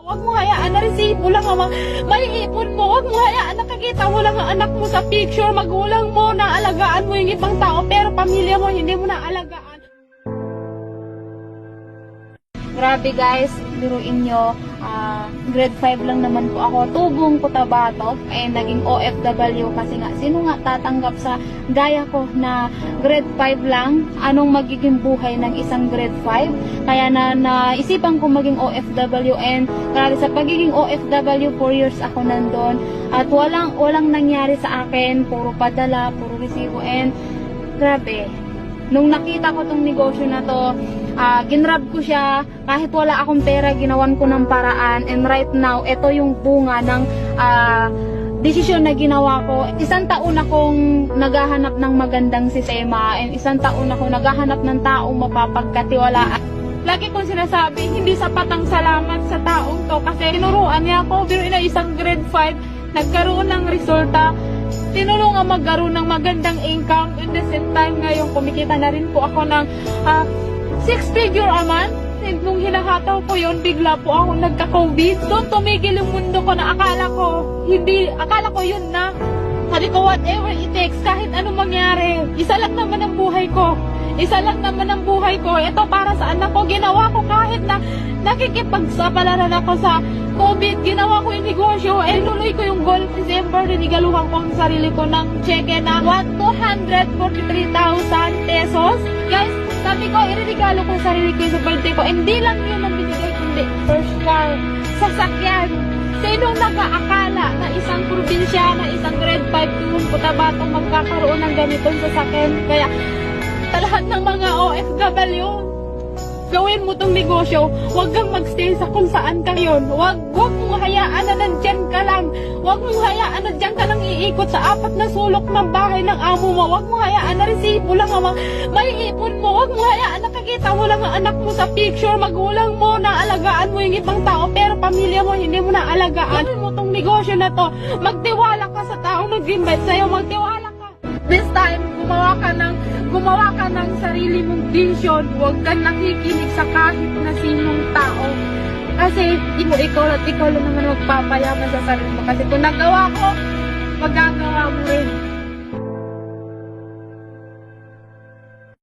Huwag mo hayaan na resibo lang ang may ipon mo. Huwag mo hayaan nakakita mo lang ang anak mo sa picture, magulang mo, naalagaan mo yung ibang tao, pero pamilya mo hindi mo naalagaan. Grabe guys, biruin nyo, grade 5 lang naman po ako, tubong Cotabato, naging OFW kasi nga, sino nga tatanggap sa gaya ko na grade 5 lang, anong magiging buhay ng isang grade 5, kaya naisipan ko maging OFW, and grabe sa pagiging OFW, 4 years ako nandun, at walang nangyari sa akin, puro padala, puro resibo, and grabe, nung nakita ko tong negosyo na to, ginrab ko siya, kahit wala akong pera, ginawan ko ng paraan, and right now, ito yung bunga ng desisyon na ginawa ko. 1 taon akong naghahanap ng magandang sistema, and 1 taon ako naghahanap ng taong mapapagkatiwalaan. Lagi kong sinasabi, hindi sapat ang salamat sa taong to, kasi tinuruan niya ako, pero ina isang grade 5, nagkaroon ng resulta, tinulungan magkaroon ng magandang income, at the same time ngayon kumikita na rin po ako ng 6-figure a month. Nung hinahataw ko yun, bigla po ako nagka-COVID. Doon tumigil yung mundo ko na akala ko yun na. Sabi ko, whatever it takes, kahit anong mangyari, isa lang naman ang buhay ko. Ito para sa anak ko, ginawa ko kahit na nakikipagsapalaran ako sa COVID, ginawa ko yung negosyo, nuloy ko yung goal. December, rinigaluhan ko ang sarili ko ng cheque na 243,000 pesos. Guys, sabi ko, iririgalo ko sa sarili ko sa birthday ko. Hindi lang yun ang binigay, kundi first car, sasakyan. Sinong nag-aakala na isang probinsya, na isang grade 5 yung Cotabato magkakaroon ng ganitong sasakyan? Kaya, sa lahat ng mga OFW, gawin mo tong negosyo, huwag kang magstay sa kung saan ka yun. Huwag mong hayaan na nandyan ka lang. Huwag mong hayaan na dyan ka lang iikot sa 4 na sulok ng bahay ng amo mo. Huwag mong hayaan na resibo lang ang may ipon mo. Huwag mong hayaan na nakakita mo lang ang anak mo sa picture, magulang mo, naalagaan mo yung ibang tao, pero pamilya mo hindi mo naalagaan. Gawin mo tong negosyo na to. Magtiwala ka sa taong nag-invite sa'yo. Magtiwala ka. This time, gumawa ka ng sarili mong vision. Huwag kang nakikinig sa kahit na sinong tao. Kasi ikaw lang naman magpapayaman sa sarili mo. Kasi kung nagawa ko, magagawa mo rin.